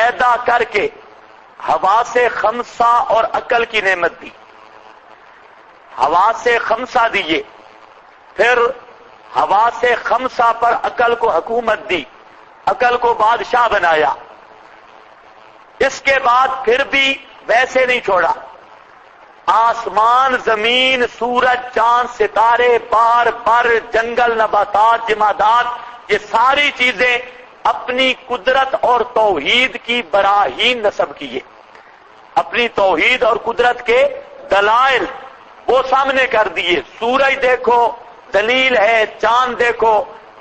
پیدا کر کے حواس خمسہ اور عقل کی نعمت دی، حواس خمسہ دیے، پھر حواس خمسہ پر عقل کو حکومت دی، عقل کو بادشاہ بنایا، اس کے بعد پھر بھی ویسے نہیں چھوڑا، آسمان، زمین، سورج، چاند، ستارے، بار بر، جنگل، نباتات، جمادات، یہ ساری چیزیں اپنی قدرت اور توحید کی براہین نصب کیے، اپنی توحید اور قدرت کے دلائل وہ سامنے کر دیے۔ سورج دیکھو دلیل ہے، چاند دیکھو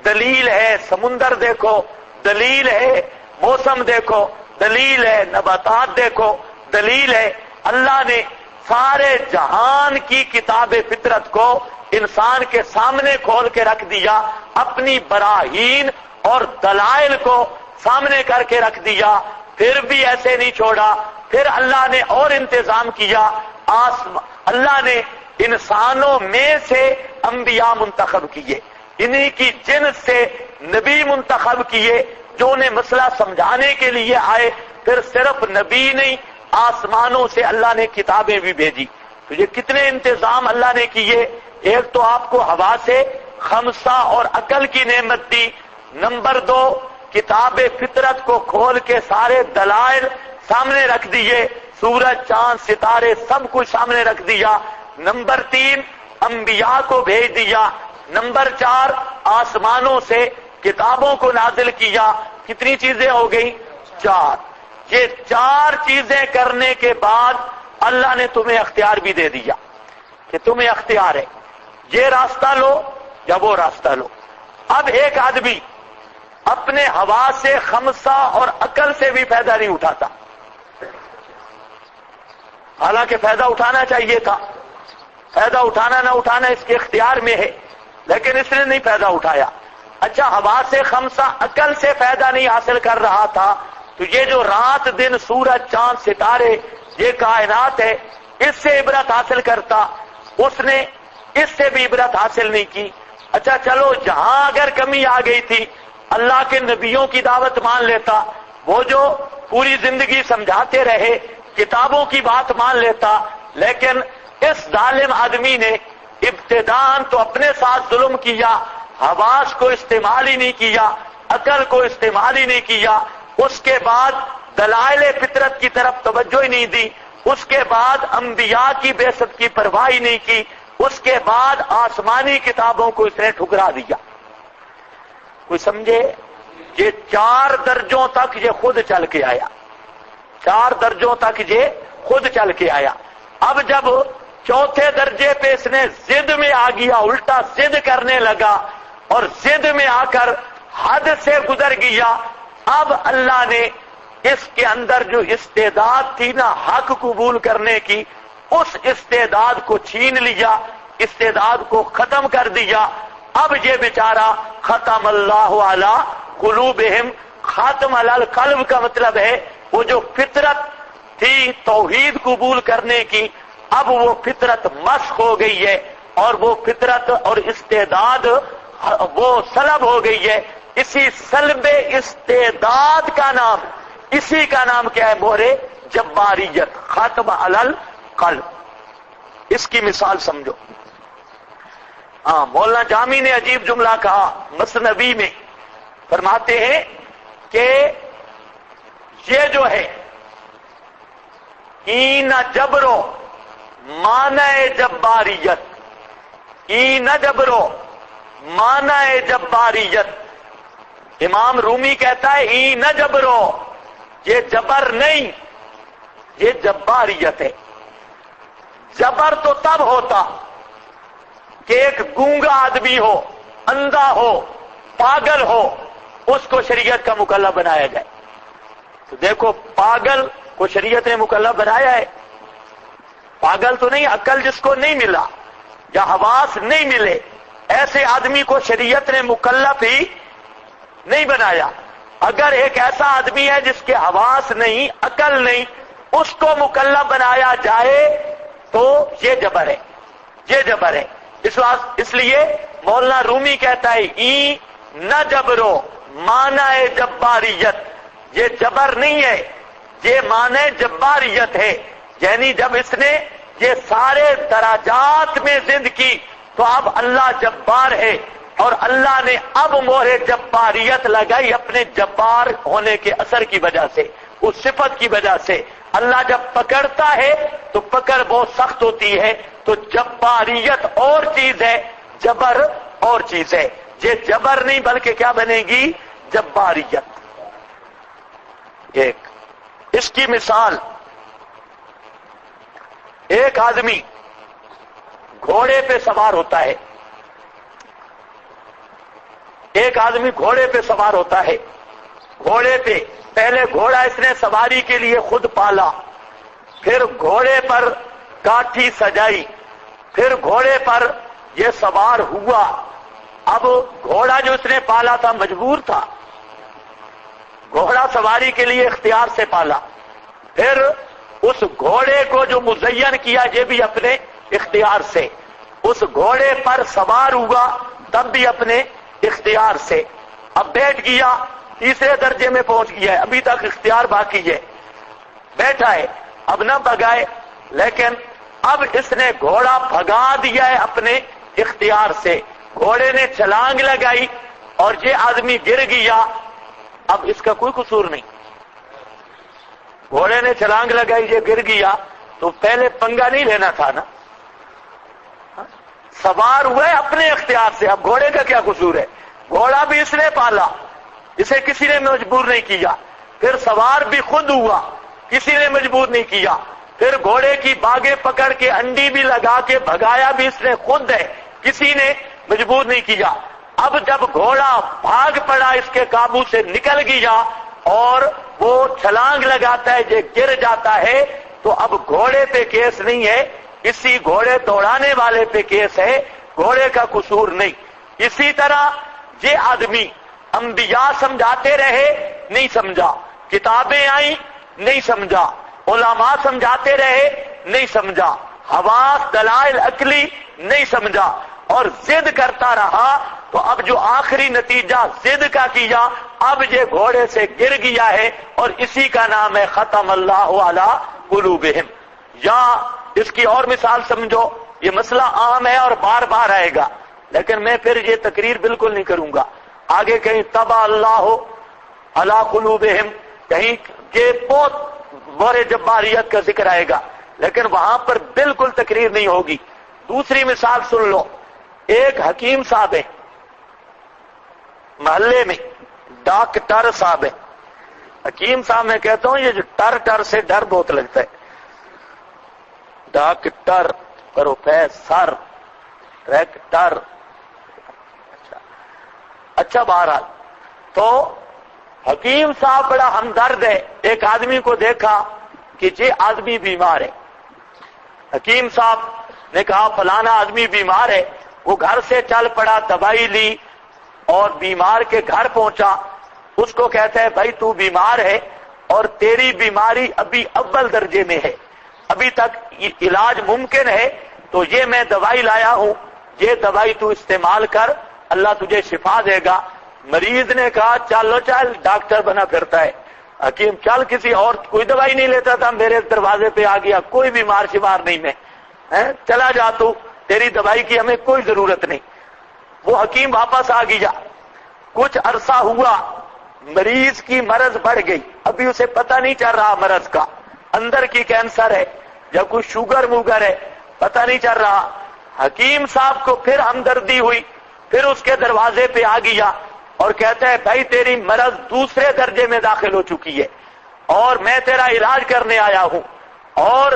دلیل ہے، سمندر دیکھو دلیل ہے، موسم دیکھو دلیل ہے، نباتات دیکھو دلیل ہے۔ اللہ نے سارے جہان کی کتاب فطرت کو انسان کے سامنے کھول کے رکھ دیا، اپنی براہین اور دلائل کو سامنے کر کے رکھ دیا، پھر بھی ایسے نہیں چھوڑا۔ پھر اللہ نے اور انتظام کیا، اللہ نے انسانوں میں سے انبیاء منتخب کیے، انہی کی جنس سے نبی منتخب کیے جو انہیں مسئلہ سمجھانے کے لیے آئے۔ پھر صرف نبی نہیں، آسمانوں سے اللہ نے کتابیں بھی بھیجی۔ تو یہ کتنے انتظام اللہ نے کیے۔ ایک تو آپ کو حواس خمسہ اور عقل کی نعمت دی، نمبر دو کتاب فطرت کو کھول کے سارے دلائل سامنے رکھ دیے، سورج، چاند، ستارے سب کچھ سامنے رکھ دیا، نمبر تین انبیاء کو بھیج دیا، نمبر چار آسمانوں سے کتابوں کو نازل کیا۔ کتنی چیزیں ہو گئی؟ چار۔ یہ چار چیزیں کرنے کے بعد اللہ نے تمہیں اختیار بھی دے دیا کہ تمہیں اختیار ہے، یہ راستہ لو یا وہ راستہ لو۔ اب ایک آدمی اپنے حواس خمسہ اور عقل سے بھی فائدہ نہیں اٹھاتا، حالانکہ فائدہ اٹھانا چاہیے تھا، فائدہ اٹھانا نہ اٹھانا اس کے اختیار میں ہے، لیکن اس نے نہیں فائدہ اٹھایا۔ اچھا، حواس خمسہ عقل سے فائدہ نہیں حاصل کر رہا تھا، تو یہ جو رات دن سورج، چاند، ستارے، یہ کائنات ہے، اس سے عبرت حاصل کرتا، اس نے اس سے بھی عبرت حاصل نہیں کی۔ اچھا چلو، جہاں اگر کمی آ گئی تھی اللہ کے نبیوں کی دعوت مان لیتا، وہ جو پوری زندگی سمجھاتے رہے، کتابوں کی بات مان لیتا، لیکن اس ظالم آدمی نے ابتداءً تو اپنے ساتھ ظلم کیا، حواس کو استعمال ہی نہیں کیا، عقل کو استعمال ہی نہیں کیا، اس کے بعد دلائل فطرت کی طرف توجہ ہی نہیں دی، اس کے بعد انبیاء کی بعثت کی پرواہ ہی نہیں کی، اس کے بعد آسمانی کتابوں کو اس نے ٹھکرا دیا۔ کوئی سمجھے؟ یہ چار درجوں تک یہ خود چل کے آیا، چار درجوں تک یہ خود چل کے آیا۔ اب جب چوتھے درجے پہ اس نے ضد میں آ گیا، الٹا ضد کرنے لگا اور ضد میں آ کر حد سے گزر گیا، اب اللہ نے اس کے اندر جو استعداد تھی نا حق قبول کرنے کی، اس استعداد کو چھین لیا، استعداد کو ختم کر دیا۔ اب یہ بیچارہ ختم اللہ علی قلوبہم، خاتم علی القلب کا مطلب ہے وہ جو فطرت تھی توحید قبول کرنے کی، اب وہ فطرت مسخ ہو گئی ہے اور وہ فطرت اور استعداد وہ سلب ہو گئی ہے۔ اسی سلب استعداد کا نام، اسی کا نام کیا ہے؟ مہر جباریت، ختم علی القلب۔ اس کی مثال سمجھو۔ مولانا جامی نے عجیب جملہ کہا مثنوی میں، فرماتے ہیں کہ یہ جو ہے این جبرو معنی جباریت، این جبرو معنی جباریت، امام رومی کہتا ہے این جبرو، یہ جبر نہیں، یہ جباریت ہے۔ جبر تو تب ہوتا کہ ایک گونگا آدمی ہو، اندھا ہو، پاگل ہو، اس کو شریعت کا مکلف بنایا جائے۔ تو دیکھو پاگل کو شریعت نے مکلف بنایا ہے، پاگل تو نہیں، عقل جس کو نہیں ملا یا حواس نہیں ملے، ایسے آدمی کو شریعت نے مکلف ہی نہیں بنایا۔ اگر ایک ایسا آدمی ہے جس کے حواس نہیں، عقل نہیں، اس کو مکلف بنایا جائے تو یہ جبر ہے، یہ جبر ہے۔ اس لیے مولانا رومی کہتا ہے نہ جبرو معنی جباریت، یہ جبر نہیں ہے، یہ معنی جباریت ہے، یعنی جب اس نے یہ سارے درجات میں ضد کی تو اب اللہ جبار ہے، اور اللہ نے اب مہر جباریت لگائی اپنے جبار ہونے کے اثر کی وجہ سے، اس صفت کی وجہ سے۔ اللہ جب پکڑتا ہے تو پکڑ بہت سخت ہوتی ہے، تو جباریت اور چیز ہے، جبر اور چیز ہے۔ یہ جبر نہیں بلکہ کیا بنے گی؟ جباریت۔ ایک اس کی مثال، ایک آدمی گھوڑے پہ سوار ہوتا ہے، ایک آدمی گھوڑے پہ سوار ہوتا ہے، گھوڑے پہ پہلے گھوڑا اس نے سواری کے لیے خود پالا، پھر گھوڑے پر کاٹھی سجائی، پھر گھوڑے پر یہ سوار ہوا۔ اب گھوڑا جو اس نے پالا تھا مجبور تھا، گھوڑا سواری کے لیے اختیار سے پالا، پھر اس گھوڑے کو جو مزین کیا یہ بھی اپنے اختیار سے، اس گھوڑے پر سوار ہوا تب بھی اپنے اختیار سے۔ اب بیٹھ گیا، تیسرے درجے میں پہنچ گیا ہے، ابھی تک اختیار باقی ہے، بیٹھا ہے، اب نہ بھگائے، لیکن اب اس نے گھوڑا بھگا دیا ہے اپنے اختیار سے، گھوڑے نے چھلانگ لگائی اور یہ آدمی گر گیا، اب اس کا کوئی قصور نہیں، گھوڑے نے چھلانگ لگائی، یہ گر گیا تو پہلے پنگا نہیں لینا تھا نا، سوار ہوئے اپنے اختیار سے، اب گھوڑے کا کیا قصور ہے؟ گھوڑا بھی اس نے پالا، اسے کسی نے مجبور نہیں کیا، پھر سوار بھی خود ہوا، کسی نے مجبور نہیں کیا، پھر گھوڑے کی باگیں پکڑ کے انڈی بھی لگا کے بھگایا بھی اس نے خود ہے، کسی نے مجبور نہیں کیا۔ اب جب گھوڑا بھاگ پڑا، اس کے قابو سے نکل گیا اور وہ چھلانگ لگاتا ہے، یہ گر جاتا ہے، تو اب گھوڑے پہ کیس نہیں ہے، اسی گھوڑے دوڑانے والے پہ کیس ہے، گھوڑے کا قصور نہیں۔ اسی طرح یہ آدمی انبیاء سمجھاتے رہے، نہیں سمجھا، کتابیں آئیں، نہیں سمجھا، علماء سمجھاتے رہے، نہیں سمجھا، حواس دلائل عقلی نہیں سمجھا، اور ضد کرتا رہا، تو اب جو آخری نتیجہ ضد کا کیا، اب یہ گھوڑے سے گر گیا ہے، اور اسی کا نام ہے ختم اللہ علی قلوبہم۔ یا اس کی اور مثال سمجھو، یہ مسئلہ عام ہے اور بار بار آئے گا، لیکن میں پھر یہ تقریر بالکل نہیں کروں گا، آگے کہیں طبع اللہ علی قلوبہم، کہیں کہ بہت بڑے جباریت کا ذکر آئے گا، لیکن وہاں پر بالکل تقریر نہیں ہوگی۔ دوسری مثال سن لو، ایک حکیم صاحب ہے محلے میں، ڈاکٹر صاحب ہے، حکیم صاحب میں کہتا ہوں یہ جو ٹر سے ڈر بہت لگتا ہے، ڈاکٹر، پروفیسر، ریکٹر، اچھا بہرحال، تو حکیم صاحب بڑا ہمدرد ہے، ایک آدمی کو دیکھا کہ یہ آدمی بیمار ہے، حکیم صاحب نے کہا فلانا آدمی بیمار ہے، وہ گھر سے چل پڑا، دوائی لی اور بیمار کے گھر پہنچا، اس کو کہتا ہے بھائی تو بیمار ہے اور تیری بیماری ابھی اول درجے میں ہے، ابھی تک علاج ممکن ہے، تو یہ میں دوائی لایا ہوں، یہ دوائی تو استعمال کر، اللہ تجھے شفا دے گا۔ مریض نے کہا چلو چل، ڈاکٹر بنا پھرتا ہے، حکیم چل کسی اور کوئی دوائی نہیں لیتا تھا، میرے دروازے پہ آ گیا، کوئی بیمار شمار نہیں میں، چلا جا تو، تیری دوائی کی ہمیں کوئی ضرورت نہیں۔ وہ حکیم واپس آ گیا، کچھ عرصہ ہوا، مریض کی مرض بڑھ گئی، ابھی اسے پتہ نہیں چل رہا مرض کا، اندر کی کینسر ہے یا کوئی شوگر موگر ہے، پتہ نہیں چل رہا۔ حکیم صاحب کو پھر ہمدردی ہوئی، پھر اس کے دروازے پہ آ گیا اور کہتا ہے بھائی تیری مرض دوسرے درجے میں داخل ہو چکی ہے اور میں تیرا علاج کرنے آیا ہوں، اور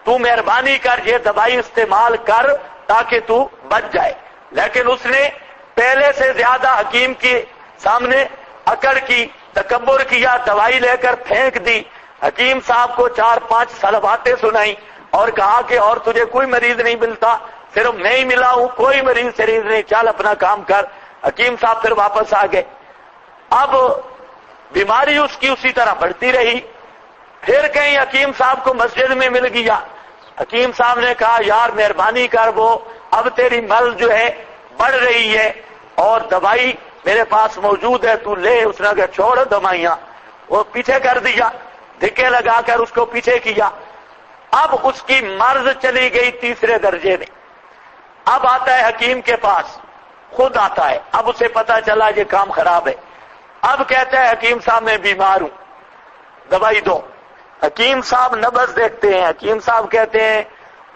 تو مہربانی کر یہ دوائی استعمال کر تاکہ تو بچ جائے۔ لیکن اس نے پہلے سے زیادہ حکیم کے سامنے اکڑ کی، تکبر کیا، دوائی لے کر پھینک دی، حکیم صاحب کو 4-5 صلواتیں سنائی اور کہا کہ اور تجھے کوئی مریض نہیں ملتا، صرف میں ہی ملا ہوں، کوئی مریض شریض نہیں، چل اپنا کام کر۔ حکیم صاحب پھر واپس آ گئے، اب بیماری اس کی اسی طرح بڑھتی رہی۔ پھر کہیں حکیم صاحب کو مسجد میں مل گیا، حکیم صاحب نے کہا یار مہربانی کر، وہ اب تیری مرض جو ہے بڑھ رہی ہے اور دوائی میرے پاس موجود ہے، تو لے۔ اس نے کہا چھوڑ دوائیاں، وہ پیچھے کر دیا۔ دھکے لگا کر اس کو پیچھے کیا. اب اس کی مرض چلی گئی تیسرے درجے میں. اب آتا ہے حکیم کے پاس، خود آتا ہے. اب اسے پتا چلا یہ کام خراب ہے. اب کہتا ہے حکیم صاحب میں بیمار ہوں، دوائی دو. حکیم صاحب نبض دیکھتے ہیں. حکیم صاحب کہتے ہیں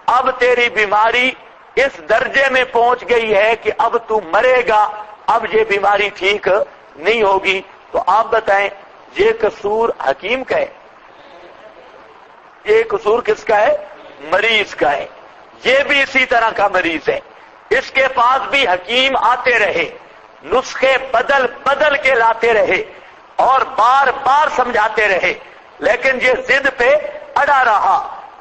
اب تیری بیماری اس درجے میں پہنچ گئی ہے کہ اب تو مرے گا، اب یہ بیماری ٹھیک نہیں ہوگی. تو آپ بتائیں یہ قصور حکیم کا ہے؟ یہ قصور کس کا ہے؟ مریض کا ہے. یہ بھی اسی طرح کا مریض ہے. اس کے پاس بھی حکیم آتے رہے، نسخے بدل بدل کے لاتے رہے اور بار بار سمجھاتے رہے، لیکن یہ ضد پہ اڑا رہا.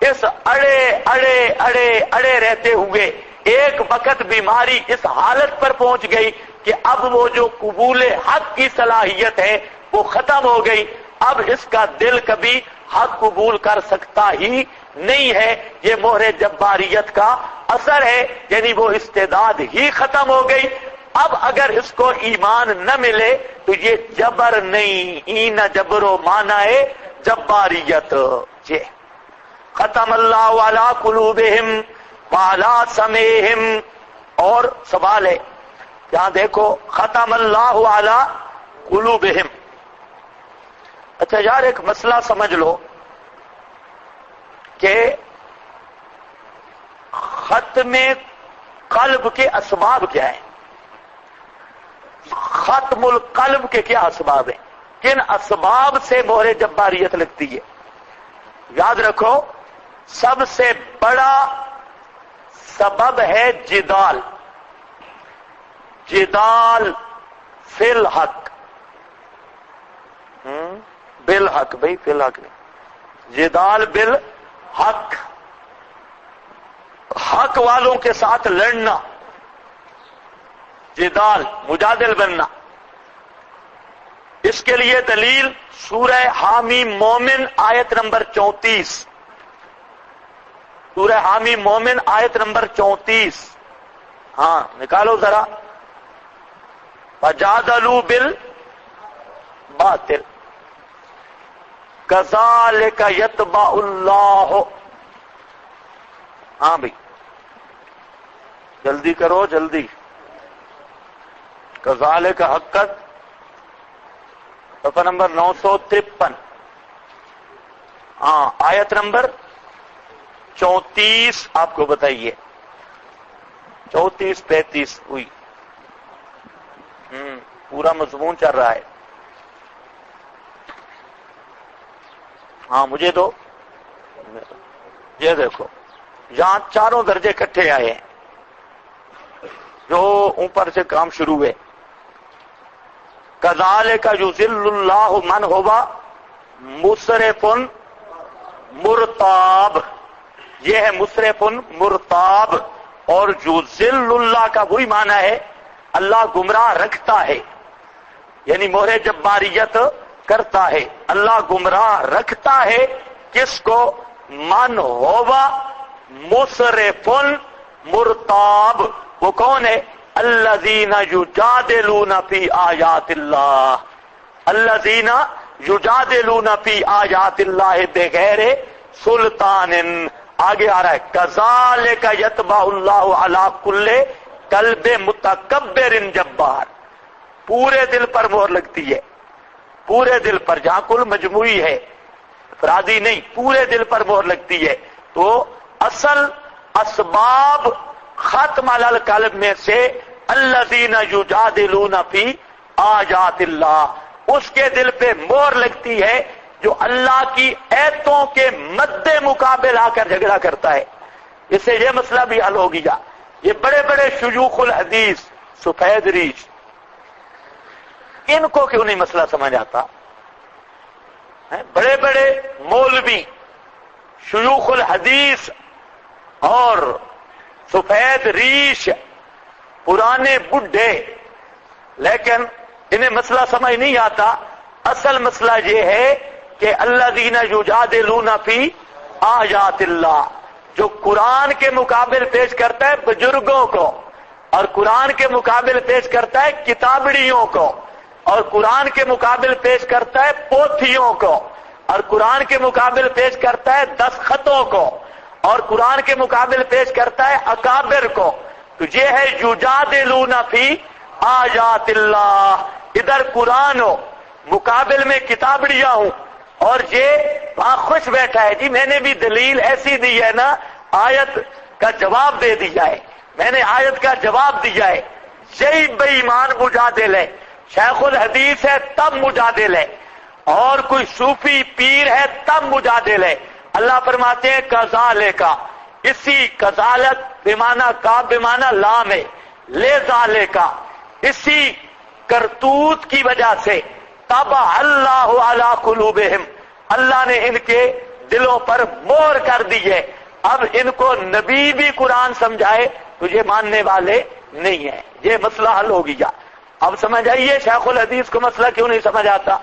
اس اڑے اڑے اڑے اڑے رہتے ہوئے ایک وقت بیماری اس حالت پر پہنچ گئی کہ اب وہ جو قبول حق کی صلاحیت ہے وہ ختم ہو گئی. اب اس کا دل کبھی حق قبول کر سکتا ہی نہیں ہے. یہ مہر جباریت کا اثر ہے، یعنی وہ استعداد ہی ختم ہو گئی. اب اگر اس کو ایمان نہ ملے تو یہ جبر نہیں، این جبرو مانا ہے جباریت. یہ ختم اللہ علی قلوبہم وعلی سمعہم. اور سوال ہے یہاں دیکھو، ختم اللہ علی قلوبہم. اچھا یار ایک مسئلہ سمجھ لو کہ ختم قلب کے اسباب کیا ہیں، ختم القلب کے کیا اسباب ہیں، کن اسباب سے مہر جباریت لگتی ہے. یاد رکھو سب سے بڑا سبب ہے جدال. جدال فی الحق، بالحق، بھائی فی الحق نہیں، جدال بالحق، حق والوں کے ساتھ لڑنا، جدال مجادل بننا. اس کے لیے دلیل سورہ حامی مومن آیت نمبر 34. سورہ حامی مومن آیت نمبر 34. ہاں نکالو ذرا. فجادلوا بالباطل کذالک یطبع اللہ. ہاں بھائی جلدی کرو جلدی. کذالک حقت صفحہ نمبر 953. ہاں آیت نمبر 34 آپ کو بتائیے. 34-35 ہوئی. پورا مضمون چل رہا ہے. ہاں مجھے تو یہ دیکھو یہاں چاروں درجے اکٹھے آئے ہیں جو اوپر سے کام شروع ہوئے. کذالک یذل اللہ من ہوا مسرف مرتاب. یہ ہے مسرف مرتاب. اور یذل اللہ کا وہی معنی ہے اللہ گمراہ رکھتا ہے، یعنی مہر جباریت کرتا ہے. اللہ گمراہ رکھتا ہے کس کو؟ من ہوا مسرف مرتاب. وہ کون ہے؟ الذین یجادلون فی آیات اللہ. الذین یجادلون فی آیات اللہ بغیر سلطان. آگے آ رہا ہے کذالک یطبع اللہ علی کل قلب متکبر جبار. پورے دل پر مہر لگتی ہے، پورے دل پر، جہاں کل مجموعی ہے افرادی نہیں، پورے دل پر مہر لگتی ہے. تو اصل اسباب ختم علی القلب میں سے الذین یجادلون فی آیات اللہ، اس کے دل پہ مہر لگتی ہے جو اللہ کی ایتوں کے مد مقابل آ کر جھگڑا کرتا ہے. اس سے یہ مسئلہ بھی حل ہو گیا. یہ بڑے بڑے شیوخ الحدیث سفید ریش، ان کو کیوں نہیں مسئلہ سمجھ آتا؟ بڑے بڑے مولوی شیوخ الحدیث اور سفید ریش پرانے بڈھے، لیکن انہیں مسئلہ سمجھ نہیں آتا. اصل مسئلہ یہ ہے کہ الذین یجادلون فی آیات اللہ، جو قرآن کے مقابل پیش کرتا ہے بزرگوں کو، اور قرآن کے مقابل پیش کرتا ہے کتابڑیوں کو، اور قرآن کے مقابل پیش کرتا ہے پوتھیوں کو، اور قرآن کے مقابل پیش کرتا ہے دستخطوں کو، اور قرآن کے مقابل پیش کرتا ہے اکابر کو. تو یہ ہے یجادلون فی آیات اللہ. ادھر قرآن ہو، مقابل میں کتابڑیاں ہوں، اور یہ وہاں خوش بیٹھا ہے. جی میں نے بھی دلیل ایسی دی ہے نا، آیت کا جواب دے دیا ہے، میں نے آیت کا جواب دیا ہے. یہی بے ایمان مجادل ہے. شیخ الحدیث ہے تب مجادل ہے، اور کوئی صوفی پیر ہے تب مجادل ہے. اللہ فرماتے ہیں کذالکا، اسی کذالک بمانا کا بمانا لام ہے، لے ذالکا، اسی کرتوت کی وجہ سے طبع اللہ علی قلوبہم، اللہ نے ان کے دلوں پر مہر کر دی ہے. اب ان کو نبی بھی قرآن سمجھائے تو یہ ماننے والے نہیں ہیں. یہ مسئلہ حل ہو گیا. اب سمجھ آئیے شیخ الحدیث کو مسئلہ کیوں نہیں سمجھ آتا،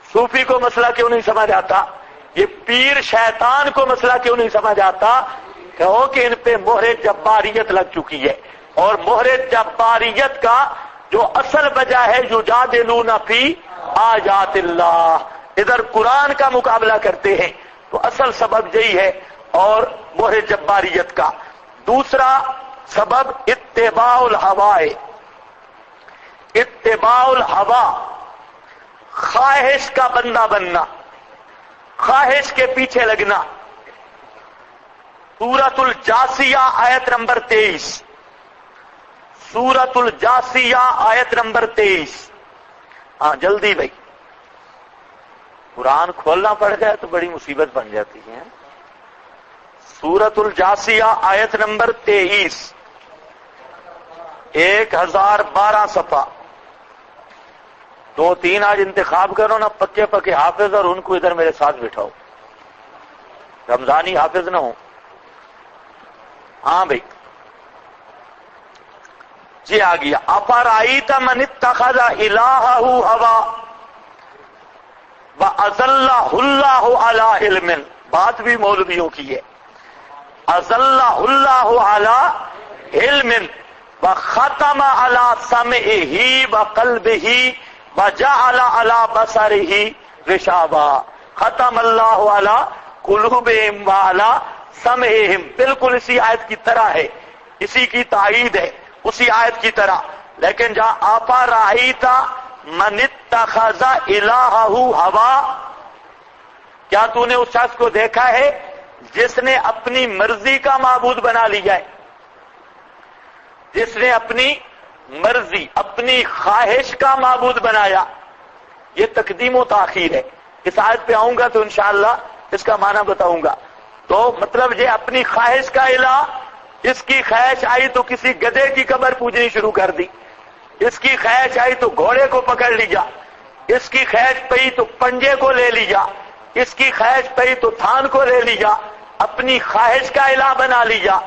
صوفی کو مسئلہ کیوں نہیں سمجھ آتا، یہ پیر شیطان کو مسئلہ کیوں نہیں سمجھ آتا. کہو کہ ان پہ مہر جباریت لگ چکی ہے، اور مہر جباریت کا جو اصل وجہ ہے یجادلون فی آیات اللہ، ادھر قرآن کا مقابلہ کرتے ہیں، تو اصل سبب یہی ہے. اور مہر جباریت کا دوسرا سبب اتباع الہوائے، اتباع الہوا، خواہش کا بندہ بننا، خواہش کے پیچھے لگنا. سورۃ الجاسیہ آیت نمبر 23، سورۃ الجاسیہ آیت نمبر 23. ہاں جلدی بھائی، قرآن کھولنا پڑ جائے تو بڑی مصیبت بن جاتی ہے. سورۃ الجاسیہ آیت نمبر 23، 1012 صفحہ. 2-3 آج انتخاب کرو نا، پکے پکے حافظ، اور ان کو ادھر میرے ساتھ بٹھاؤ، رمضانی حافظ نہ ہو. ہاں بھائی جی آ گیا. افرأیت من اتخذ الہہ ہوا وأضلہ اللہ علی علم، بات بھی مولویوں کی ہے. اضلہ اللہ علی علم وختم علی سمعہ وقلبہ وجعل علی بصرہ غشاوہ. ختم اللہ علی قلوبہم وعلی سمعہم، بالکل اسی آیت کی طرح ہے، اسی کی تائید ہے، اسی آیت کی طرح. لیکن جہاں افرأیت من اتخذ الہہ ہوا، کیا تو نے اس شخص کو دیکھا ہے جس نے اپنی مرضی کا معبود بنا لیا ہے، جس نے اپنی مرضی اپنی خواہش کا معبود بنایا. یہ تقدیم و تاخیر ہے. اس آیت پہ آؤں گا تو انشاءاللہ اس کا معنی بتاؤں گا. تو مطلب یہ اپنی خواہش کا الہ، اس کی خواہش آئی تو کسی گدھے کی قبر پوجنی شروع کر دی، اس کی خواہش آئی تو گھوڑے کو پکڑ لیا، اس کی خواہش پئی تو پنجے کو لے لیا، اس کی خواہش پئی تو تھان کو لے لیا، اپنی خواہش کا الہ بنا لیا.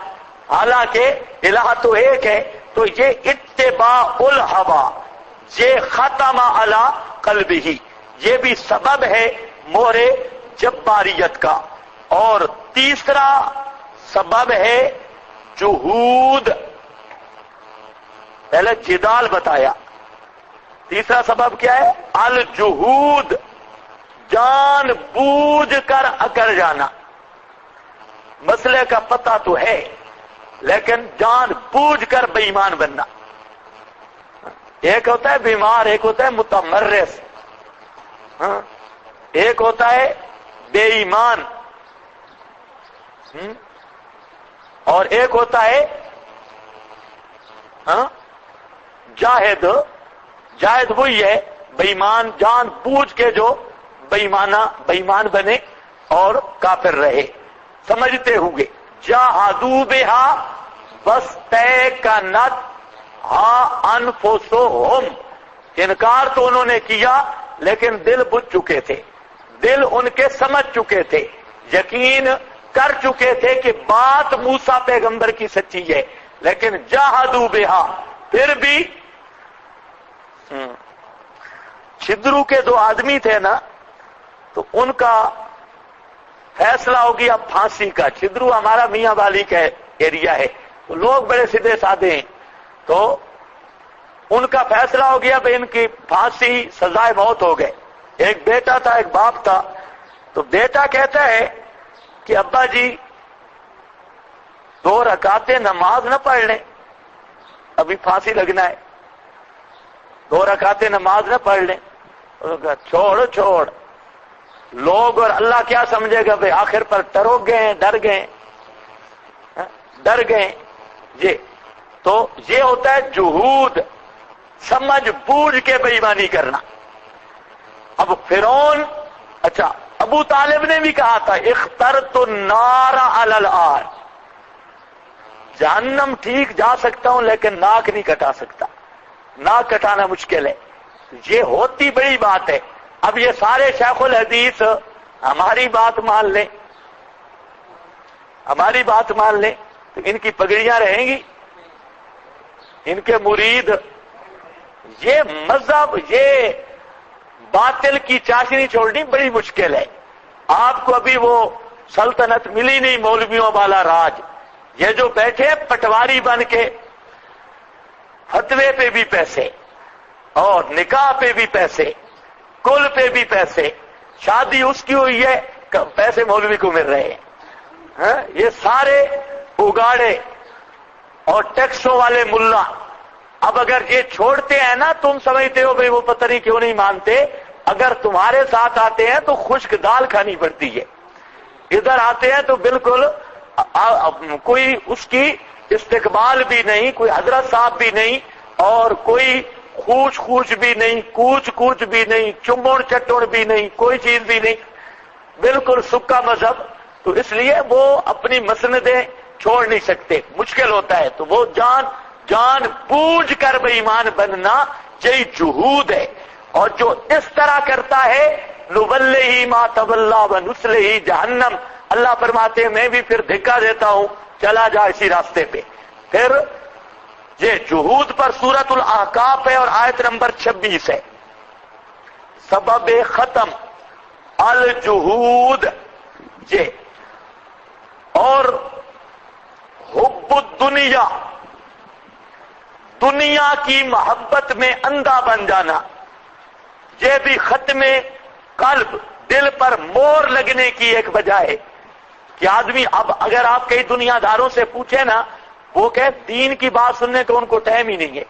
حالانکہ الہ تو ایک ہے. تو یہ اتباع الہوا، یہ ختم علی قلبہ، یہ بھی سبب ہے مہر جباریت کا. اور تیسرا سبب ہے جہود. پہلے جدال بتایا، تیسرا سبب کیا ہے؟ الجہود، جان بوجھ کر اکڑ جانا. مسئلے کا پتہ تو ہے لیکن جان بوجھ کر بے ایمان بننا. ایک ہوتا ہے بیمار، ایک ہوتا ہے متمرس، ایک ہوتا ہے بے ایمان، اور ایک ہوتا ہے جاہد. جاہد وہی ہے بے ایمان، جان بوجھ کے جو بے ایمان بنے اور کافر رہے. سمجھتے ہوئے جاہدوا بہا واستیقنت انفسہم، انکار تو انہوں نے کیا لیکن دل بجھ چکے تھے، دل ان کے سمجھ چکے تھے، یقین کر چکے تھے کہ بات موسیٰ پیغمبر کی سچی ہے. لیکن جاہدوا بہا، پھر بھی چھدرو کے 2 آدمی تھے نا، تو ان کا فیصلہ ہو گیا پھانسی کا. چھدرو ہمارا میاں والی کا ایریا ہے، تو لوگ بڑے سیدھے سادے ہیں، تو ان کا فیصلہ ہو گیا بھائی ان کی پھانسی سزائے موت ہو گئے. ایک بیٹا تھا ایک باپ تھا، تو بیٹا کہتا ہے کہ ابا جی 2 رکعتیں نماز نہ پڑھ لیں، ابھی پھانسی لگنا ہے، 2 رکعتیں نماز نہ پڑھ لیں۔ چھوڑ لوگ اور اللہ کیا سمجھے گا بھائی، آخر پر ڈر گئے یہ تو یہ ہوتا ہے جہود، سمجھ بوجھ کے بے ایمانی کرنا۔ اب فرعون، اچھا ابو طالب نے بھی کہا تھا اخترت النار علی الآن، جہنم ٹھیک جا سکتا ہوں لیکن ناک نہیں کٹا سکتا، ناک کٹانا مشکل ہے، یہ ہوتی بڑی بات ہے۔ اب یہ سارے شیخ الحدیث ہماری بات مان لیں، تو ان کی پگڑیاں رہیں گی، ان کے مرید، یہ مذہب، یہ باطل کی چاشنی چھوڑنی بڑی مشکل ہے۔ آپ کو ابھی وہ سلطنت ملی نہیں، مولویوں والا راج، یہ جو بیٹھے پٹواری بن کے، فتوے پہ بھی پیسے اور نکاح پہ بھی پیسے، کل پہ بھی پیسے، شادی اس کی ہوئی ہے پیسے مولوی کو مل رہے ہیں، یہ سارے اگاڑے اور ٹیکسوں والے ملا۔ اب اگر یہ چھوڑتے ہیں نا، تم سمجھتے ہو بھئی وہ پتہ نہیں کیوں نہیں مانتے، اگر تمہارے ساتھ آتے ہیں تو خشک دال کھانی پڑتی ہے، ادھر آتے ہیں تو بالکل کوئی اس کی استقبال بھی نہیں، کوئی حضرت صاحب بھی نہیں، اور کوئی خوش بھی نہیں، کوچ بھی نہیں، چمڑ چٹڑ بھی نہیں، کوئی چیز بھی نہیں، بالکل سکا مذہب۔ تو اس لیے وہ اپنی مسندیں چھوڑ نہیں سکتے، مشکل ہوتا ہے، تو وہ جان بوجھ کر بے ایمان بننا یہی جہود ہے۔ اور جو اس طرح کرتا ہے نُوَلِّهِ مَا تَوَلَّىٰ وَنُصْلِهِ جہنم، اللہ فرماتے ہیں میں بھی پھر دھکا دیتا ہوں، چلا جا اسی راستے پہ۔ پھر یہ جہود پر سورۃ الاحقاف ہے اور آیت نمبر 26 ہے، سبب ختم الجہود، یہ اور حب الدنیا، دنیا کی محبت میں اندھا بن جانا، یہ بھی ختم قلب، دل پر مور لگنے کی ایک وجہ ہے کہ آدمی، اب اگر آپ کئی دنیا داروں سے پوچھیں نا، وہ کہ دین کی بات سننے کو ان کو ٹائم ہی نہیں ہے،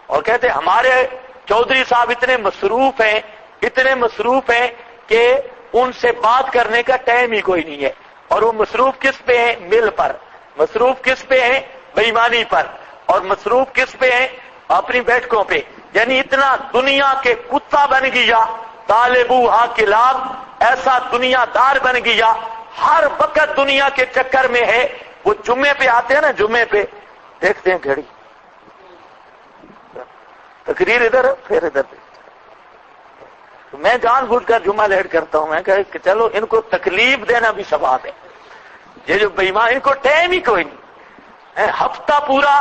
اور کہتے ہمارے چودھری صاحب اتنے مصروف ہیں کہ ان سے بات کرنے کا ٹائم ہی کوئی نہیں ہے۔ اور وہ مصروف کس پہ ہیں؟ مل پر، مصروف کس پہ ہیں؟ بے ایمانی پر، اور مصروف کس پہ ہیں؟ اپنی بیٹھکوں پہ، یعنی اتنا دنیا کے کتا بن گیا، طالبوہا کلاب، ایسا دنیا دار بن گیا، ہر وقت دنیا کے چکر میں ہے۔ وہ جمعے پہ آتے ہیں نا، جمعے پہ دیکھتے ہیں گھڑی، تقریر ادھر پھر ادھر، تو میں جان بوجھ کر جمعہ لیٹ کرتا ہوں، میں کہ چلو ان کو تکلیف دینا بھی ثواب ہے۔ یہ جو بے ایمان، ان کو ٹائم ہی کوئی نہیں، ہفتہ پورا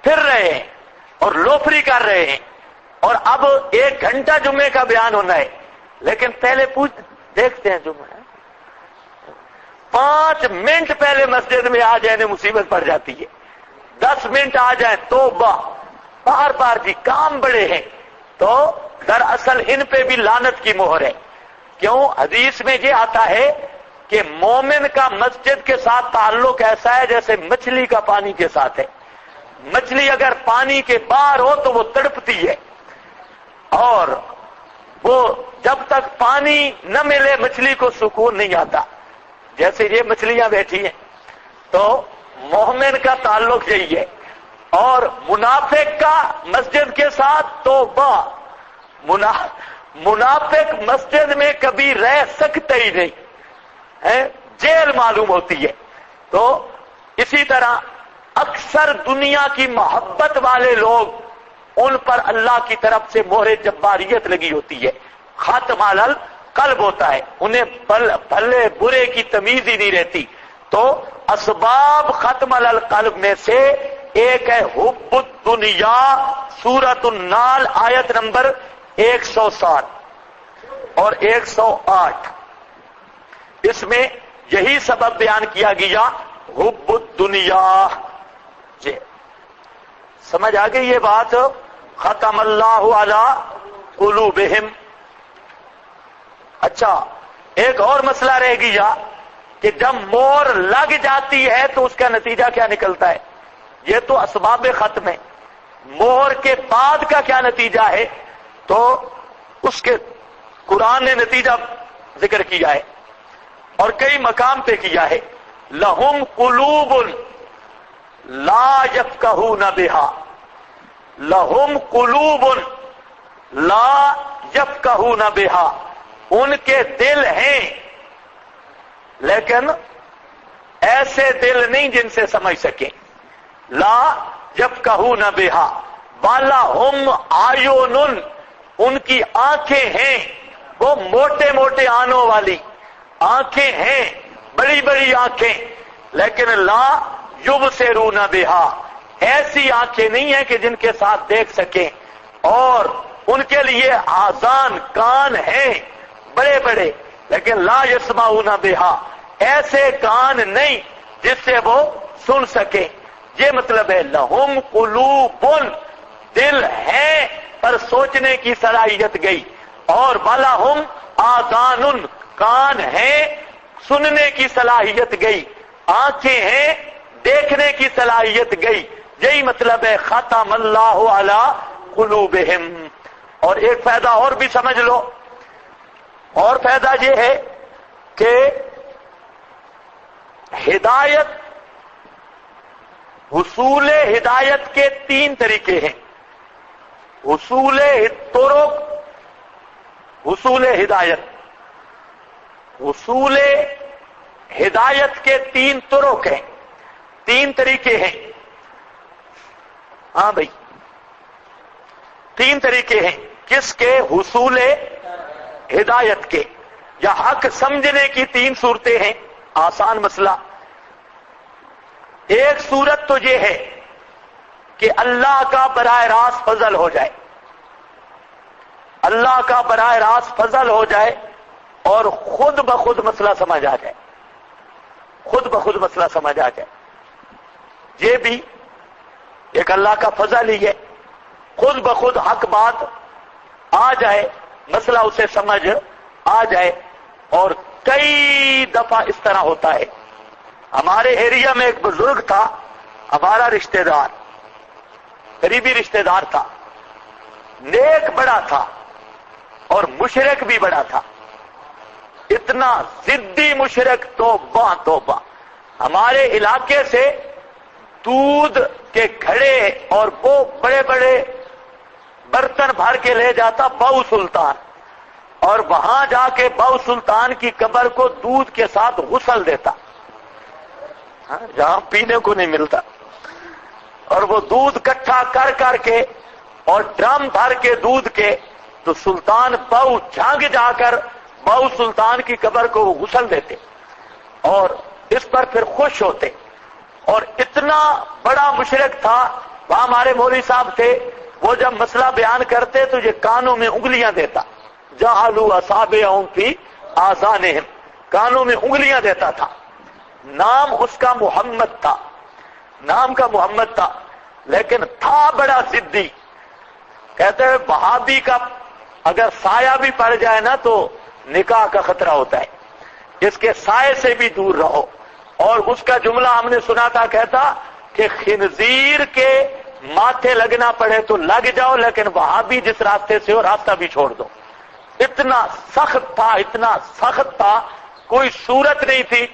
پھر رہے ہیں اور لوفری کر رہے ہیں، اور اب 1 گھنٹہ جمعے کا بیان ہونا ہے، لیکن پہلے دیکھتے ہیں جمعہ 5 منٹ پہلے مسجد میں آ جائیں مصیبت پڑ جاتی ہے، 10 منٹ آ جائیں توبہ، بار جی کام بڑے ہیں، تو دراصل ان پہ بھی لعنت کی مہر ہے۔ کیوں؟ حدیث میں یہ آتا ہے کہ مومن کا مسجد کے ساتھ تعلق ایسا ہے جیسے مچھلی کا پانی کے ساتھ ہے۔ مچھلی اگر پانی کے باہر ہو تو وہ تڑپتی ہے، اور وہ جب تک پانی نہ ملے مچھلی کو سکون نہیں آتا، جیسے یہ مچھلیاں بیٹھی ہیں۔ تو مومن کا تعلق یہی ہے، اور منافق کا مسجد کے ساتھ توبہ، منافق مسجد میں کبھی رہ سکتے ہی نہیں، جیل معلوم ہوتی ہے۔ تو اسی طرح اکثر دنیا کی محبت والے لوگ، ان پر اللہ کی طرف سے مہر جباریت لگی ہوتی ہے، ختم علی القلب ہوتا ہے، انہیں بھلے برے کی تمیز ہی نہیں رہتی۔ تو اسباب ختم علی القلب میں سے ایک ہے حب الدنیا، سورۃ النال آیت نمبر 107 اور 108، اس میں یہی سبب بیان کیا گیا، حب الدنیا۔ جی سمجھ آ گئی یہ بات؟ ختم اللہ علی قلوبہم، اچھا ایک اور مسئلہ رہ گیا کہ جب مہر لگ جاتی ہے تو اس کا نتیجہ کیا نکلتا ہے؟ یہ تو اسباب ختم ہے، مہر کے بعد کا کیا نتیجہ ہے؟ تو اس کے قرآن نے نتیجہ ذکر کیا ہے اور کئی مقام پہ کیا ہے، لہم قلوب لا یفقہون بہا، لہم قلوب لا یفقہون بہا، ان کے دل ہیں لیکن ایسے دل نہیں جن سے سمجھ سکیں، لا یفقہون بہا، وَلَهُمْ أَعْيُنٌ، ان کی آنکھیں ہیں وہ موٹے موٹے آنوں والی آنکھیں ہیں، بڑی بڑی آنکھیں، لیکن لا یبصرون بہا، ایسی آنکھیں نہیں ہیں کہ جن کے ساتھ دیکھ سکیں، اور ان کے لیے آذان کان ہیں بڑے بڑے، لیکن لا یسمعون بہا، ایسے کان نہیں جس سے وہ سن سکیں۔ یہ مطلب ہے لہم قلوب، دل ہے پر سوچنے کی صلاحیت گئی، اور وَلَهُمْ آذان، کان ہیں سننے کی صلاحیت گئی، آنکھیں ہیں دیکھنے کی صلاحیت گئی۔ یہی مطلب ہے ختم اللہ علی قلوبہم۔ اور ایک فائدہ اور بھی سمجھ لو، اور فائدہ یہ ہے کہ ہدایت، حصول ہدایت کے تین طریقے ہیں، حصول طرق، حصول ہدایت، حصول ہدایت کے تین طرق ہیں، تین طریقے ہیں۔ ہاں بھائی، تین طریقے ہیں، کس کے؟ حصول ہدایت کے، یا حق سمجھنے کی تین صورتیں ہیں۔ آسان مسئلہ، ایک صورت تو یہ ہے کہ اللہ کا براہ راست فضل ہو جائے، اللہ کا براہ راست فضل ہو جائے اور خود بخود مسئلہ سمجھ آ جائے، خود بخود مسئلہ سمجھ آ جائے۔ یہ بھی ایک اللہ کا فضل ہی ہے، خود بخود حق بات آ جائے، مسئلہ اسے سمجھ آ جائے۔ اور کئی دفعہ اس طرح ہوتا ہے۔ ہمارے ایریا میں ایک بزرگ تھا، ہمارا رشتہ دار، قریبی رشتہ دار تھا، نیک بڑا تھا اور مشرک بھی بڑا تھا، اتنا ضدی مشرک، توبہ توبہ۔ ہمارے علاقے سے دودھ کے گھڑے اور وہ بڑے بڑے برتن بھر کے لے جاتا باؤ سلطان، اور وہاں جا کے باؤ سلطان کی قبر کو دودھ کے ساتھ غسل دیتا، جہاں پینے کو نہیں ملتا، اور وہ دودھ کٹھا کر کر کے اور ڈرم بھر کے دودھ کے، تو سلطان باؤ جھانگ جا کر باؤ سلطان کی قبر کو وہ غسل دیتے اور اس پر پھر خوش ہوتے۔ اور اتنا بڑا مشرک تھا، وہاں ہمارے مولوی صاحب تھے، وہ جب مسئلہ بیان کرتے تو یہ کانوں میں انگلیاں دیتا، جعلوا اصابعهم فی آذانہم، کانوں میں انگلیاں دیتا تھا۔ نام اس کا محمد تھا، نام کا محمد تھا، لیکن تھا بڑا ضدی۔ کہتے ہیں وہابی کا اگر سایہ بھی پڑ جائے نا تو نکاح کا خطرہ ہوتا ہے، اس کے سائے سے بھی دور رہو۔ اور اس کا جملہ ہم نے سنا تھا، کہتا کہ خنزیر کے ماتھے لگنا پڑے تو لگ جاؤ، لیکن وہابی جس راستے سے ہو راستہ بھی چھوڑ دو۔ اتنا سخت تھا، اتنا سخت تھا، کوئی صورت نہیں تھی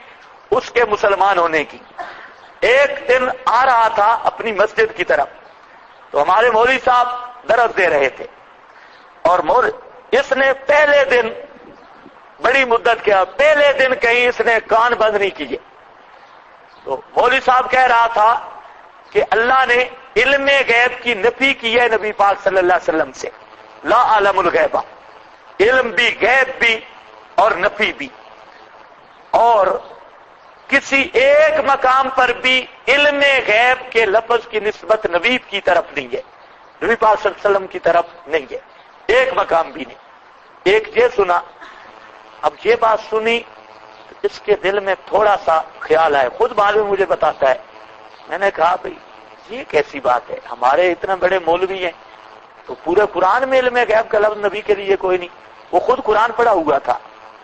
اس کے مسلمان ہونے کی۔ ایک دن آ رہا تھا اپنی مسجد کی طرف، تو ہمارے مولوی صاحب درس دے رہے تھے، اور اس نے پہلے دن بڑی مدت کیا، پہلے دن کہیں اس نے کان بند نہیں کیے، تو مولوی صاحب کہہ رہا تھا کہ اللہ نے علم غیب کی نفی کی ہے نبی پاک صلی اللہ علیہ وسلم سے، لا عالم الغیبہ، علم بھی غیب بھی اور نفی بھی، اور کسی ایک مقام پر بھی علم غیب کے لفظ کی نسبت نبی کی طرف نہیں ہے، نبی پاک صلی اللہ علیہ وسلم کی طرف نہیں ہے، ایک مقام بھی نہیں۔ ایک یہ سنا، اب یہ بات سنی تو اس کے دل میں تھوڑا سا خیال آئے، خود بعد میں مجھے بتاتا ہے، میں نے کہا بھئی یہ کیسی بات ہے، ہمارے اتنے بڑے مولوی ہیں تو پورے قرآن میں علم غیب کا لفظ نبی کے لیے کوئی نہیں، وہ خود قرآن پڑھا ہوا تھا،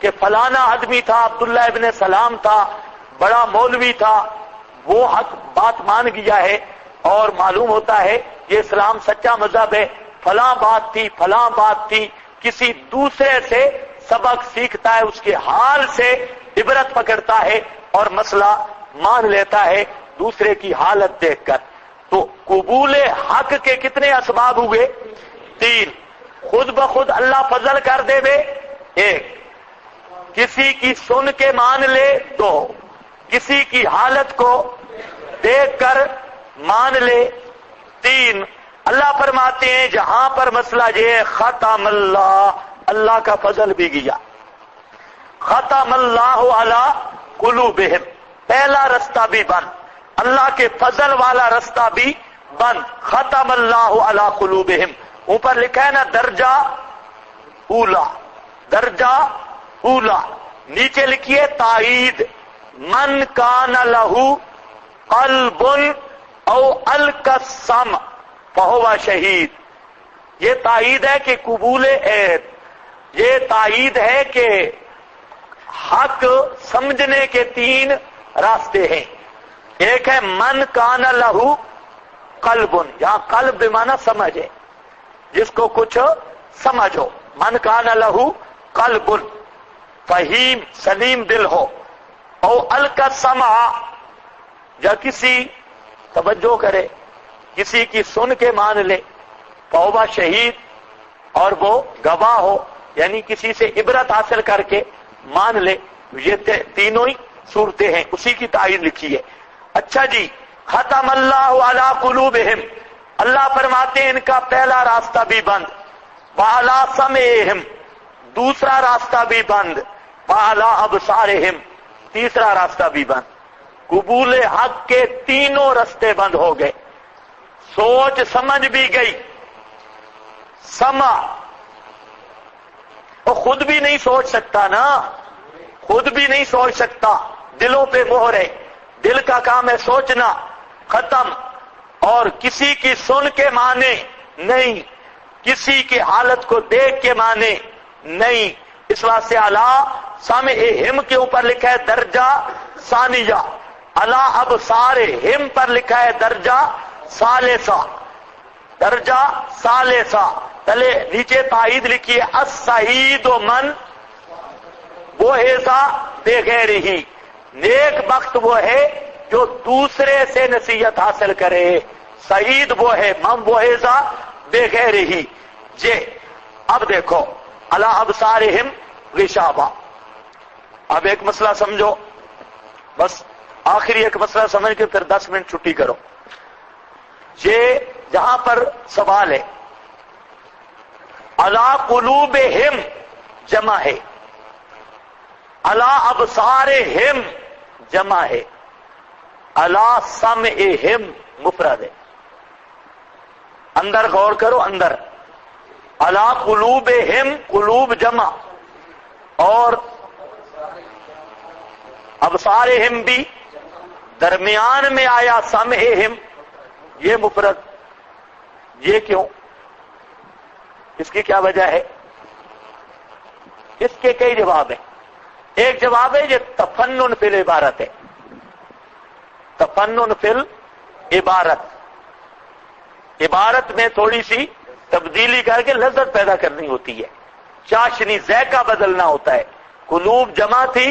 کہ فلانا آدمی تھا، عبداللہ ابن سلام تھا، بڑا مولوی تھا، وہ حق بات مان گیا ہے اور معلوم ہوتا ہے یہ اسلام سچا مذہب ہے، فلاں بات تھی فلاں بات تھی، کسی دوسرے سے سبق سیکھتا ہے، اس کے حال سے عبرت پکڑتا ہے اور مسئلہ مان لیتا ہے دوسرے کی حالت دیکھ کر. تو قبول حق کے کتنے اسباب ہوئے؟ 3. خود بخود اللہ فضل کر دے بے 1، کسی کی سن کے مان لے 2، کسی کی حالت کو دیکھ کر مان لے 3. اللہ فرماتے ہیں جہاں پر مسئلہ یہ ختم اللہ کا فضل بھی گیا، ختم اللہ علی قلوبہم، پہلا رستہ بھی بند، اللہ کے فضل والا رستہ بھی بند. ختم اللہ علی قلوبہم، اوپر لکھا ہے نا درجہ اولا، درجہ اولا، نیچے لکھیے تائید من کان لہو قلب او القى السمع فہو شہید. یہ تائید ہے کہ قبول عید، یہ تائید ہے کہ حق سمجھنے کے 3 راستے ہیں. ایک ہے من کان لہو قلب، یہاں قلب بمعنی سمجھ ہے، جس کو کچھ سمجھو. من کان لہو قلب، فہیم سلیم دل ہو. او القى السمع، یا کسی توجہ کرے، کسی کی سن کے مان لے. فہو شہید، اور وہ گواہ ہو، یعنی کسی سے عبرت حاصل کر کے مان لے. یہ تینوں ہی صورتیں ہیں، اسی کی تائید لکھی ہے. اچھا جی، ختم اللہ علی قلوبہم، اللہ فرماتے ہیں ان کا پہلا راستہ بھی بند. وعلی سمعہم، دوسرا راستہ بھی بند. وعلی ابصارہم، تیسرا راستہ بھی بند. قبول حق کے تینوں راستے بند ہو گئے. سوچ سمجھ بھی گئی، سمع وہ خود بھی نہیں سوچ سکتا نا، خود بھی نہیں سوچ سکتا، دلوں پہ مہر ہے، دل کا کام ہے سوچنا، ختم. اور کسی کی سن کے مانے نہیں، کسی کی حالت کو دیکھ کے مانے نہیں. اس واسطے اعلیٰ سمعہم کے اوپر لکھا ہے درجہ ثانیہ، اعلیٰ ابصارہم پر لکھا ہے درجہ ثالثہ، درجہ ثالثہ. تلے نیچے تائید لکھی ہے السعید من وعظ بغیرہ، نیک بخت وہ ہے جو دوسرے سے نصیحت حاصل کرے. سعید وہ ہے من وعظ بغیرہ. جے اب دیکھو علی ابصارہم غشاوہ. اب ایک مسئلہ سمجھو، بس آخری ایک مسئلہ سمجھ کے پھر 10 منٹ چھٹی کرو. یہ جہاں پر سوال ہے علی قلوبہم جمع ہے، علی ابصارہم جمع ہے، علی سمعہم مفرد ہے. اندر غور کرو، اندر علی قلوبہم، قلوب جمع، اور ابصارہم بھی، درمیان میں آیا سمعہم یہ مفرد. یہ کیوں؟ اس کی کیا وجہ ہے؟ اس کے کئی جواب ہیں. ایک جواب ہے یہ تفنن فی العبارت ہے، تفنن فی العبارت، عبارت میں تھوڑی سی تبدیلی کر کے لذت پیدا کرنی ہوتی ہے، چاشنی ذائقہ بدلنا ہوتا ہے. قلوب جمع تھی،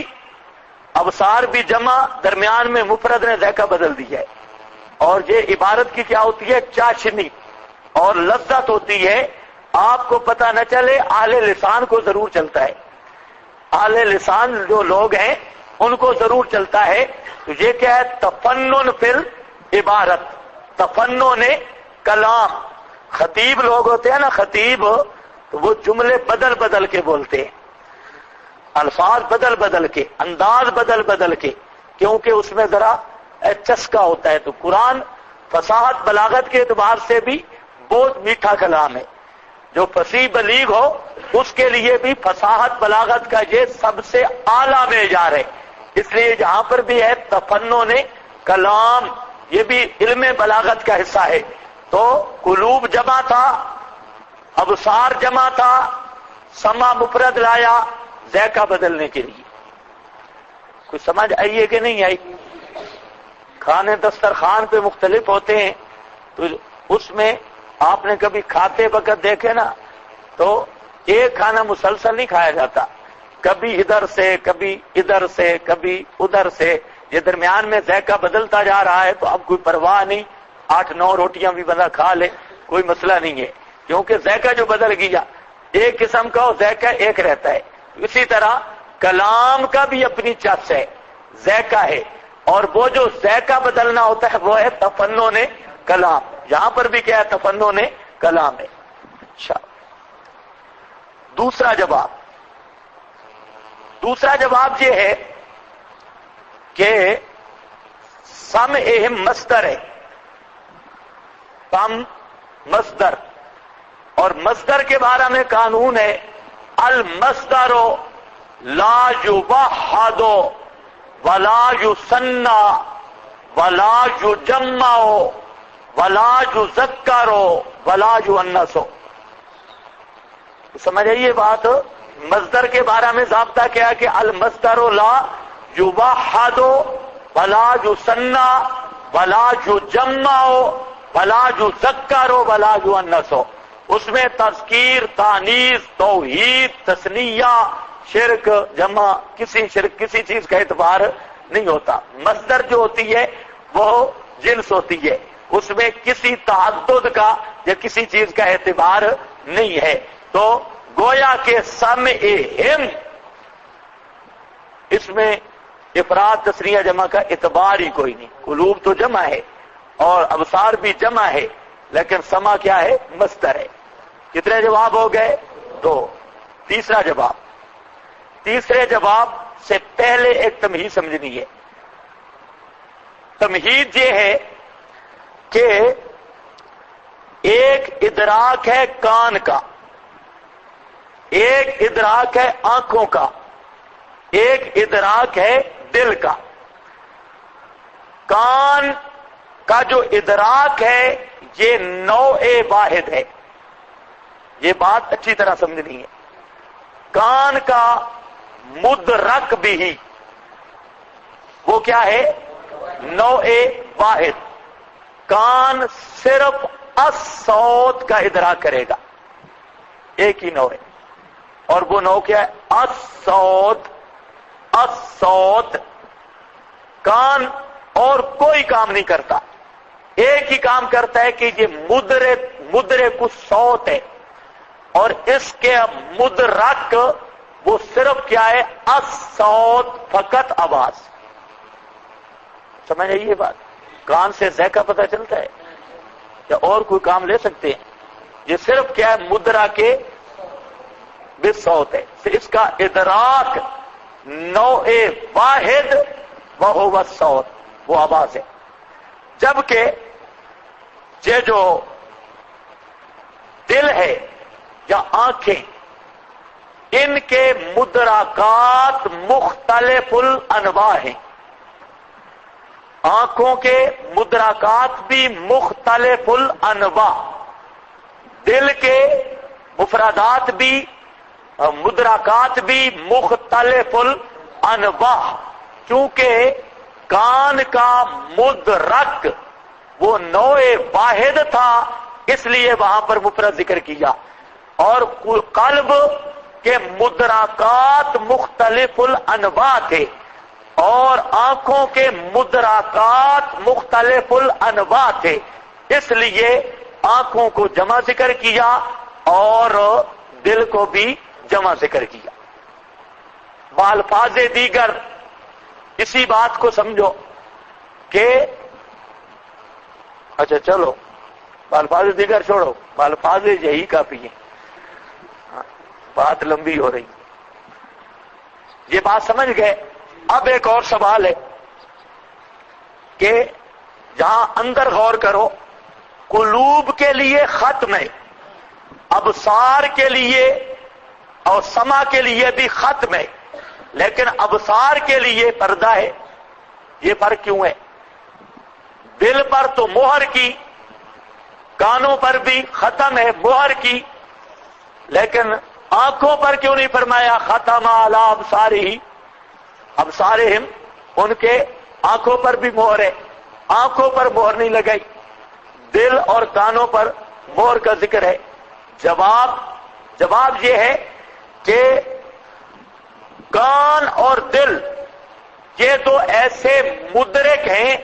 ابصار بھی جمع، درمیان میں مفرد نے ذائقہ بدل دیا ہے. اور یہ عبارت کی کیا ہوتی ہے؟ چاشنی اور لذت ہوتی ہے. آپ کو پتہ نہ چلے، اہل لسان کو ضرور چلتا ہے، اہل لسان جو لوگ ہیں ان کو ضرور چلتا ہے. تو یہ کیا ہے؟ تفنن فی العبارت، تفنن کلام. خطیب لوگ ہوتے ہیں نا، خطیب، تو وہ جملے بدل بدل کے بولتے ہیں، الفاظ بدل بدل کے، انداز بدل بدل کے، کیونکہ اس میں ذرا چسکا ہوتا ہے. تو قرآن فصاحت بلاغت کے اعتبار سے بھی بہت میٹھا کلام ہے. جو فصیح بلیغ ہو اس کے لیے بھی فصاحت بلاغت کا یہ سب سے اعلیٰ معیار ہے. اس لیے جہاں پر بھی ہے تفنن کلام، یہ بھی علم بلاغت کا حصہ ہے. تو قلوب جمع تھا، ابصار جمع تھا، سمع مفرد لایا، ذائقہ بدلنے کے لیے. کوئی سمجھ آئی ہے کہ نہیں آئی؟ کھانے دسترخوان پہ مختلف ہوتے ہیں، تو اس میں آپ نے کبھی کھاتے وقت دیکھے نا، تو ایک کھانا مسلسل نہیں کھایا جاتا، کبھی ادھر سے کبھی ادھر سے کبھی ادھر سے، یہ درمیان میں ذائقہ بدلتا جا رہا ہے. تو اب کوئی پرواہ نہیں، 8-9 روٹیاں بھی بندہ کھا لے، کوئی مسئلہ نہیں ہے، کیونکہ ذائقہ جو بدل گیا ایک قسم کا ذائقہ ایک رہتا ہے. اسی طرح کلام کا بھی اپنی چس ہے، ذائقہ ہے، اور وہ جو ذائقہ بدلنا ہوتا ہے وہ ہے تفنن کلام. یہاں پر بھی کیا ہے؟ تفنن کلام ہے. اچھا، دوسرا جواب یہ ہے کہ سمعہم مصدر ہے، سم مصدر، اور مصدر کے بارے میں قانون ہے المصدر لا یوحد ولا یثنى ولا یجمع ولا یذکر ولا یؤنث. سمجھ آئیے بات؟ مصدر کے بارے میں ضابطہ کیا کہ المصدر لا یوحد ولا یثنى ولا یجمع ولا یذکر ولا یؤنث. اس میں تذکیر، تانیث، توحید، تثنیہ، شرک، جمع، کسی چیز کا اعتبار نہیں ہوتا. مصدر جو ہوتی ہے وہ جنس ہوتی ہے، اس میں کسی تعدد کا یا کسی چیز کا اعتبار نہیں ہے. تو گویا کہ سمعہم، اس میں افراد تثنیہ جمع کا اعتبار ہی کوئی نہیں. قلوب تو جمع ہے اور ابصار بھی جمع ہے، لیکن سما کیا ہے؟ مصدر ہے. کتنے جواب ہو گئے؟ 2. تیسرے جواب سے پہلے ایک تمہید سمجھنی ہے. تمہید یہ ہے کہ ایک ادراک ہے کان کا، ایک ادراک ہے آنکھوں کا، ایک ادراک ہے دل کا. کان کا جو ادراک ہے یہ نوع واحد ہے. یہ بات اچھی طرح سمجھنی ہے. کان کا مدرک بھی وہ کیا ہے؟ نوع واحد. کان صرف الصوت کا ادراک کرے گا، ایک ہی نوع ہے، اور وہ نوع کیا ہے؟ الصوت. الصوت. کان اور کوئی کام نہیں کرتا، ایک ہی کام کرتا ہے کہ یہ مدرک الصوت ہے، اور اس کے مدرک وہ صرف کیا ہے؟ الصوت، فقط آواز. سمجھ آئیے بات؟ کان سے ذائقہ پتہ چلتا ہے یا اور کوئی کام لے سکتے ہیں؟ یہ صرف کیا ہے؟ مدرک بالصوت ہے. اس کا ادراک نوع واحد وہو الصوت، وہ آواز ہے. جبکہ یہ جو دل ہے یا آنکھیں، ان کے مدرکات مختلف الانواع ہیں. آنکھوں کے مدرکات بھی مختلف الانواع، دل کے مفردات بھی، مدرکات بھی مختلف الانواع. کیونکہ کان کا مدرک وہ نوع واحد تھا، اس لیے وہاں پر مفرد ذکر کیا. اور قلب کے مدرکات مختلف الانواع تھے، اور آنکھوں کے مدرکات مختلف الانواع تھے، اس لیے آنکھوں کو جمع ذکر کیا اور دل کو بھی جمع ذکر کیا. بالفاظ دیگر اسی بات کو سمجھو کہ اچھا چلو بالفاظ دیگر چھوڑو، بالفاظ یہی کافی ہیں، بات لمبی ہو رہی. یہ بات سمجھ گئے؟ اب ایک اور سوال ہے کہ جہاں اندر غور کرو، قلوب کے لیے ختم ہے، ابصار کے لیے اور سما کے لیے بھی ختم ہے، لیکن ابصار کے لیے پردہ ہے. یہ فرق کیوں ہے؟ دل پر تو مہر کی، کانوں پر بھی ختم ہے مہر کی، لیکن آنکھوں پر کیوں نہیں فرمایا ختم علی ابصارہم؟ ابصارہم ان کے آنکھوں پر بھی مہر ہے، آنکھوں پر مہر نہیں لگائی، دل اور کانوں پر مہر کا ذکر ہے۔ جواب یہ ہے کہ کان اور دل یہ تو ایسے مدرک ہیں،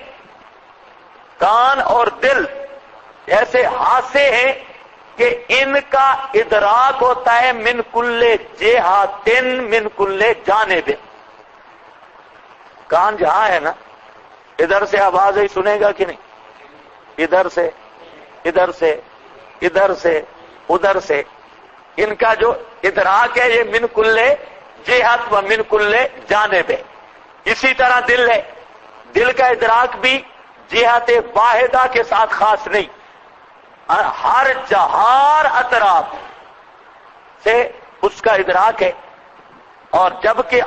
کان اور دل ایسے حاسے ہیں کہ ان کا ادراک ہوتا ہے من کل جہاتن من کل جانب۔ کان جہاں ہے نا، ادھر سے آواز ہی سنے گا کہ نہیں، ادھر سے ادھر سے ادھر سے ادھر سے، ان کا جو ادراک ہے یہ من کل جہت و من کل جانب ہے۔ اسی طرح دل ہے، دل کا ادراک بھی جہت واحدہ کے ساتھ خاص نہیں، ہر جہار اطراف سے اس کا ادراک ہے۔ اور جبکہ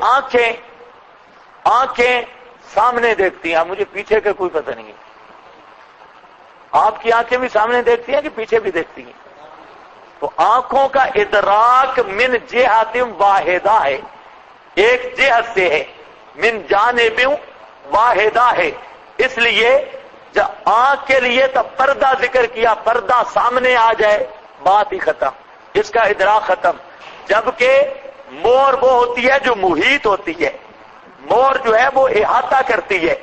آنکھیں سامنے دیکھتی ہیں، مجھے پیچھے کا کوئی پتہ نہیں ہے، آپ کی آنکھیں بھی سامنے دیکھتی ہیں کہ پیچھے بھی دیکھتی ہیں؟ تو آنکھوں کا ادراک من جہت واحدہ ہے، ایک جہت سے ہے، من جانب واحدہ ہے۔ اس لیے جب آنکھ کے لیے تو پردہ ذکر کیا، پردہ سامنے آ جائے بات ہی ختم، اس کا ادراک ختم۔ جبکہ مور وہ ہوتی ہے جو محیط ہوتی ہے، مور جو ہے وہ احاطہ کرتی ہے،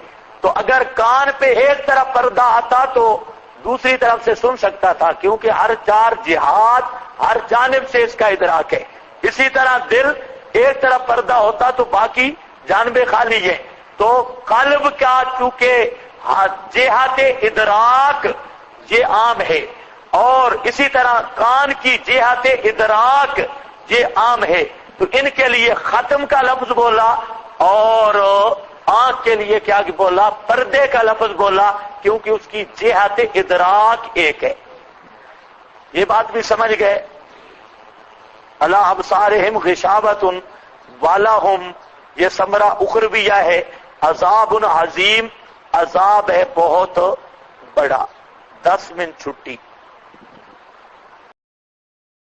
تو اگر کان پہ ایک طرف پردہ آتا تو دوسری طرف سے سن سکتا تھا، کیونکہ ہر چار جہات ہر جانب سے اس کا ادراک ہے۔ اسی طرح دل ایک طرف پردہ ہوتا تو باقی جانبیں خالی ہیں، تو قلب کا چونکہ جہت ادراک یہ عام ہے، اور اسی طرح کان کی جہت ادراک یہ عام ہے، تو ان کے لیے ختم کا لفظ بولا اور آنکھ کے لیے کیا بولا؟ پردے کا لفظ بولا، کیونکہ اس کی جہت ادراک ایک ہے۔ یہ بات بھی سمجھ گئے؟ علی ابصارہم غشاوۃ ولہم، یہ ثمرہ اخرویہ ہے، عذاب عظیم، عذاب ہے بہت بڑا۔ 10 منٹ چھٹی۔